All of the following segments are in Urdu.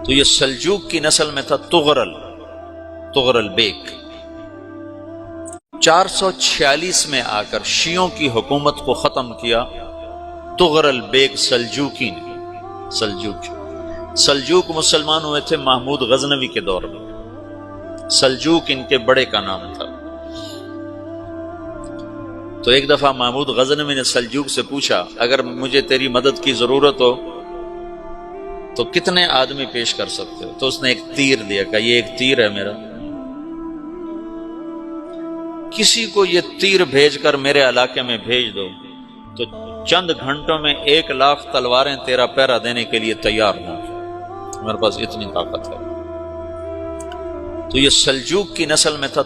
تو یہ سلجوق کی نسل میں تھا تغرل بیگ۔ 446 میں آ کر شیعوں کی حکومت کو ختم کیا تغرل بیگ سلجوقی نے۔ سلجوق مسلمان ہوئے تھے محمود غزنوی کے دور میں، سلجوق ان کے بڑے کا نام تھا۔ تو ایک دفعہ محمود غزنوی نے سلجوق سے پوچھا اگر مجھے تیری مدد کی ضرورت ہو تو کتنے آدمی پیش کر سکتے ہو؟ تو اس نے ایک تیر دیا، کہا یہ ایک تیر ہے میرا، کسی کو یہ تیر بھیج کر میرے علاقے میں بھیج دو تو چند گھنٹوں میں 1,00,000 تلواریں تیرا پیرا دینے کے لیے تیار ہوں، میرے پاس اتنی طاقت ہے۔ تو یہ سلجوق کی نسل میں تھا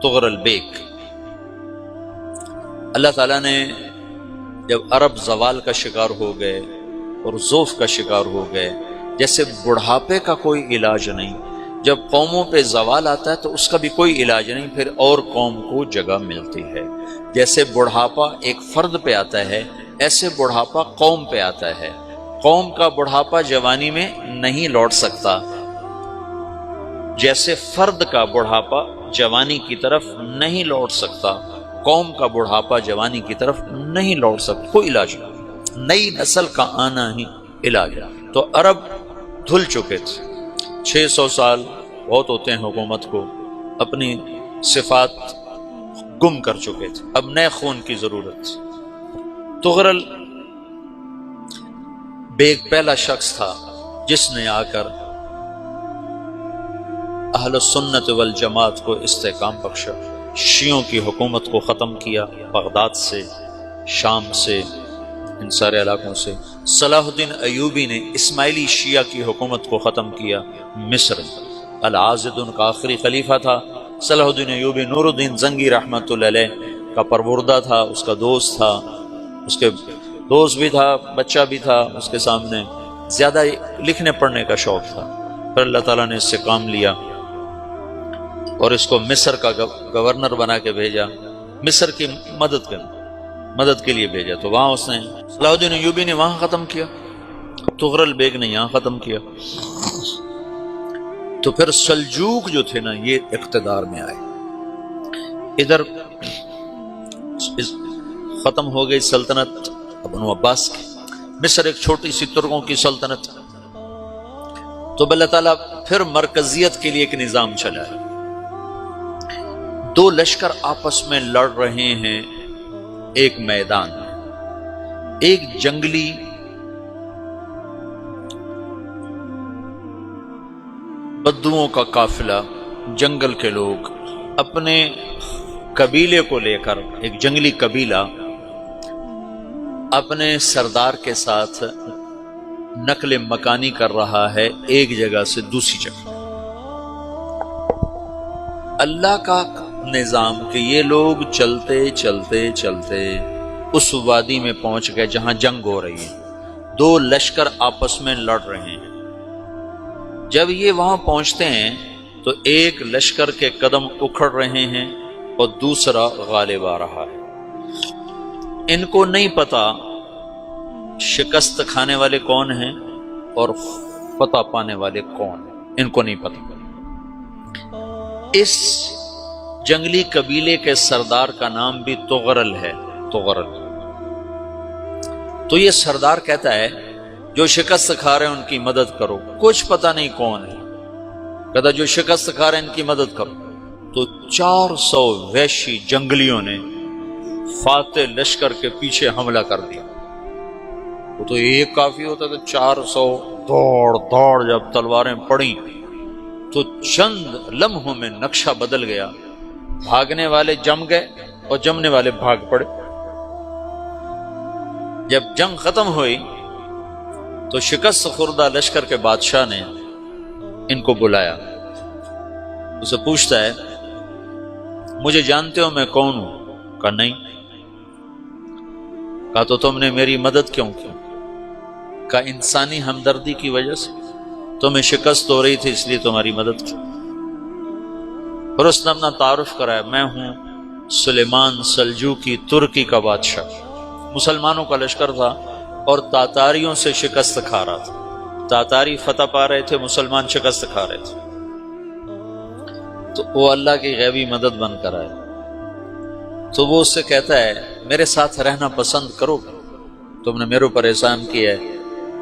تغرل بیگ۔ اللہ تعالیٰ نے جب عرب زوال کا شکار ہو گئے اور ضعف کا شکار ہو گئے، جیسے بڑھاپے کا کوئی علاج نہیں، جب قوموں پہ زوال آتا ہے تو اس کا بھی کوئی علاج نہیں، پھر اور قوم کو جگہ ملتی ہے۔ جیسے بڑھاپا ایک فرد پہ آتا ہے، ایسے بڑھاپا قوم پہ آتا ہے۔ قوم کا بڑھاپا جوانی میں نہیں لوٹ سکتا، جیسے فرد کا بڑھاپا جوانی کی طرف نہیں لوٹ سکتا، قوم کا بڑھاپا جوانی کی طرف نہیں لوٹ سکتا، کوئی علاج نہیں، نئی نسل کا آنا ہی علاج ہے۔ تو عرب دھل چکے تھے، 600 سال بہت ہوتے ہیں حکومت کو، اپنی صفات گم کر چکے تھے، اب نئے خون کی ضرورت تھی۔ تغرل بیگ پہلا شخص تھا جس نے آ کر اہل سنت والجماعت کو استحکام بخشا، شیعوں کی حکومت کو ختم کیا، بغداد سے، شام سے، ان سارے علاقوں سے۔ صلاح الدین ایوبی نے اسماعیلی شیعہ کی حکومت کو ختم کیا، مصر۔ العاضد ان کا آخری خلیفہ تھا۔ صلاح الدین ایوبی نور الدین زنگی رحمۃ اللہ علیہ کا پروردہ تھا، اس کا دوست تھا، اس کے دوست بھی تھا، بچہ بھی تھا اس کے سامنے، زیادہ لکھنے پڑھنے کا شوق تھا۔ پھر اللہ تعالیٰ نے اس سے کام لیا اور اس کو مصر کا گورنر بنا کے بھیجا، مصر کی مدد کے لیے بھیجا۔ تو وہاں اس نے صلاح الدین ایوبی نے وہاں ختم کیا، تغرل بیگ نے یہاں ختم کیا۔ تو پھر سلجوق جو تھے نا یہ اقتدار میں آئے، ادھر ختم ہو گئی سلطنت بنو عباس کی، مصر ایک چھوٹی سی ترکوں کی سلطنت۔ تو اللہ تعالیٰ پھر مرکزیت کے لیے ایک نظام چلایا، دو لشکر آپس میں لڑ رہے ہیں ایک میدان میں، ایک جنگلی بدوؤں کا قافلہ، جنگل کے لوگ اپنے قبیلے کو لے کر، ایک جنگلی قبیلہ اپنے سردار کے ساتھ نقل مکانی کر رہا ہے ایک جگہ سے دوسری جگہ۔ اللہ کا نظام کہ یہ لوگ چلتے چلتے چلتے اس وادی میں پہنچ گئے جہاں جنگ ہو رہی ہے، دو لشکر آپس میں لڑ رہے ہیں۔ جب یہ وہاں پہنچتے ہیں تو ایک لشکر کے قدم اکھڑ رہے ہیں اور دوسرا غالب آ رہا ہے۔ ان کو نہیں پتا شکست کھانے والے کون ہیں اور فتح پانے والے کون ہیں، ان کو نہیں پتا۔ اس جنگلی قبیلے کے سردار کا نام بھی تغرل ہے، تغرل۔ تو یہ سردار کہتا ہے جو شکست کھا رہے ہیں ان کی مدد کرو، کچھ پتہ نہیں کون ہے، کہتا جو شکست کھا رہے ہیں ان کی مدد کرو۔ تو 400 وحشی جنگلیوں نے فاتح لشکر کے پیچھے حملہ کر دیا۔ وہ تو ایک کافی ہوتا تھا، 400 دوڑ جب تلواریں پڑیں تو چند لمحوں میں نقشہ بدل گیا، بھاگنے والے جم گئے اور جمنے والے بھاگ پڑے۔ جب جنگ ختم ہوئی تو شکست خوردہ لشکر کے بادشاہ نے ان کو بلایا، اسے پوچھتا ہے مجھے جانتے ہو میں کون ہوں؟ کہا نہیں۔ کہا تو تم نے میری مدد کیوں کی؟ کہا انسانی ہمدردی کی وجہ سے، تمہیں شکست ہو رہی تھی اس لیے تمہاری مدد کی۔ اور اس نے اپنا تعارف کرایا، میں ہوں سلیمان سلجوقی، ترکی کا بادشاہ۔ مسلمانوں کا لشکر تھا اور تاتاریوں سے شکست کھا رہا تھا۔ تاتاری فتح پا رہے تھے، مسلمان شکست کھا رہے تھے، تو وہ اللہ کی غیبی مدد بن کر آئے۔ تو وہ اس سے کہتا ہے میرے ساتھ رہنا پسند کرو گے؟ تم نے میرے اوپر احسان کیا ہے،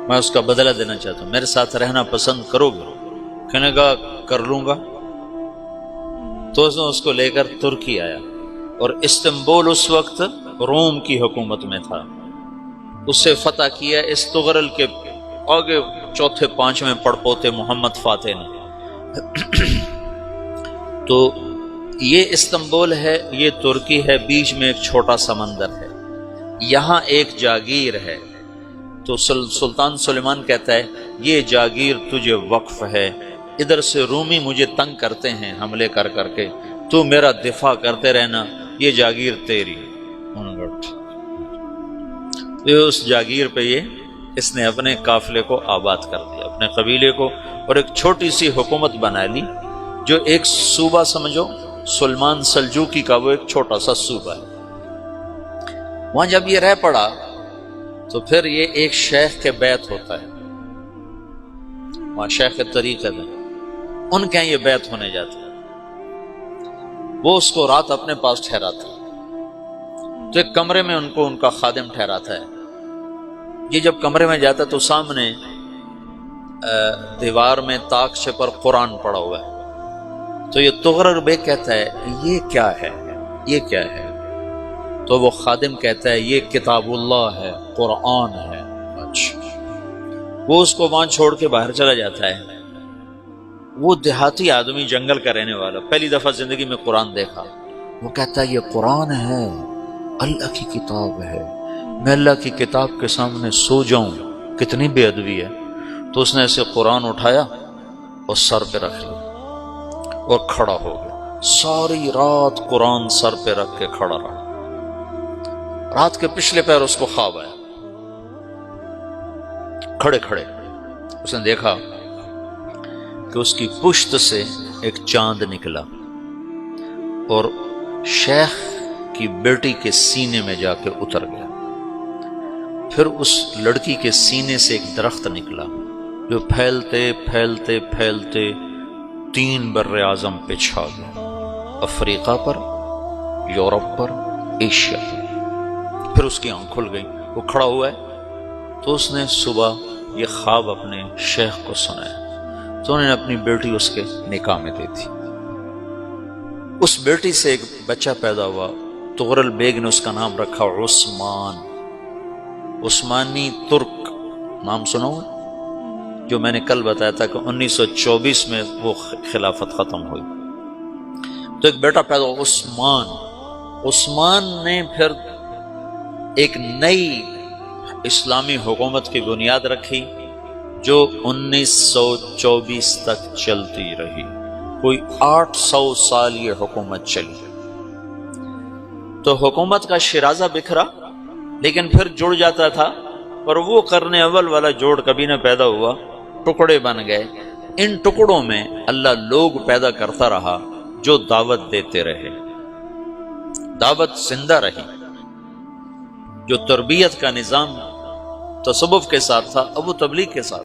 میں اس کا بدلہ دینا چاہتا ہوں، میرے ساتھ رہنا پسند کرو گے؟ کہنے کا کر لوں گا۔ تو اس نے اس کو لے کر ترکی آیا، اور استنبول اس وقت روم کی حکومت میں تھا، اسے فتح کیا اس تغرل کے آگے چوتھے پانچویں پڑپوتے محمد فاتح نے۔ تو یہ استنبول ہے، یہ ترکی ہے، بیچ میں ایک چھوٹا سمندر ہے، یہاں ایک جاگیر ہے۔ تو سلطان سلیمان کہتا ہے یہ جاگیر تجھے وقف ہے، ادھر سے رومی مجھے تنگ کرتے ہیں حملے کر کر کے، تو میرا دفاع کرتے رہنا، یہ جاگیر تیری۔ اس جاگیر پہ اس نے اپنے قافلے کو آباد کر دیا، اپنے قبیلے کو، اور ایک چھوٹی سی حکومت بنا لی، جو ایک صوبہ سمجھو، سلمان سلجوقی کا وہ ایک چھوٹا سا صوبہ ہے۔ وہاں جب یہ رہ پڑا تو پھر یہ ایک شیخ کے بیعت ہوتا ہے، وہاں شیخ طریقت ہے، ان کے یہ بیعت ہونے جاتا ہے، وہ اس کو رات اپنے پاس ٹھہراتا ہے، تو ایک کمرے میں ان کو ان کا خادم ٹھہراتا ہے۔ یہ جب کمرے میں جاتا ہے تو سامنے دیوار میں طاقچے پر قرآن پڑا ہوا ہے، تو یہ تغرل بیگ کہتا ہے یہ کیا ہے، یہ کیا ہے؟ تو وہ خادم کہتا ہے یہ کتاب اللہ ہے، قرآن ہے۔ اچھا، وہ اس کو وہاں چھوڑ کے باہر چلا جاتا ہے۔ وہ دیہاتی آدمی، جنگل کا رہنے والا، پہلی دفعہ زندگی میں قرآن دیکھا، وہ کہتا ہے یہ قرآن ہے، اللہ کی کتاب ہے، میں اللہ کی کتاب کے سامنے سو جاؤں، کتنی بے ادبی ہے۔ تو اس نے ایسے قرآن اٹھایا اور سر پہ رکھ لیا اور کھڑا ہو گیا، ساری رات قرآن سر پہ رکھ کے کھڑا رہا۔ رات کے پچھلے پہر اس کو خواب آیا، کھڑے کھڑے اس نے دیکھا کہ اس کی پشت سے ایک چاند نکلا اور شیخ کی بیٹی کے سینے میں جا کے اتر گیا۔ پھر اس لڑکی کے سینے سے ایک درخت نکلا جو پھیلتے پھیلتے پھیلتے 3 بر اعظم پہ چھا گیا، افریقہ پر، یورپ پر، ایشیا پر۔ پھر اس کی آنکھ کھل گئی، وہ کھڑا ہوا ہے، تو اس نے صبح یہ خواب اپنے شیخ کو سنایا، تو انہوں نے اپنی بیٹی اس کے نکاح میں دے دی۔ اس بیٹی سے ایک بچہ پیدا ہوا، تغرل بیگ نے اس کا نام رکھا عثمان، عثمانی ترک نام سنا ہوا، جو میں نے کل بتایا تھا کہ 1924 میں وہ خلافت ختم ہوئی۔ تو ایک بیٹا پیدا ہوا عثمان۔ عثمان نے پھر ایک نئی اسلامی حکومت کی بنیاد رکھی جو 1924 تک چلتی رہی، کوئی 800 سال یہ حکومت چلی۔ تو حکومت کا شرازہ بکھرا، لیکن پھر جڑ جاتا تھا، اور وہ قرن اول والا جوڑ کبھی نہ پیدا ہوا، ٹکڑے بن گئے۔ ان ٹکڑوں میں اللہ لوگ پیدا کرتا رہا جو دعوت دیتے رہے، دعوت زندہ رہی۔ جو تربیت کا نظام تصوف کے ساتھ تھا اب وہ تبلیغ کے ساتھ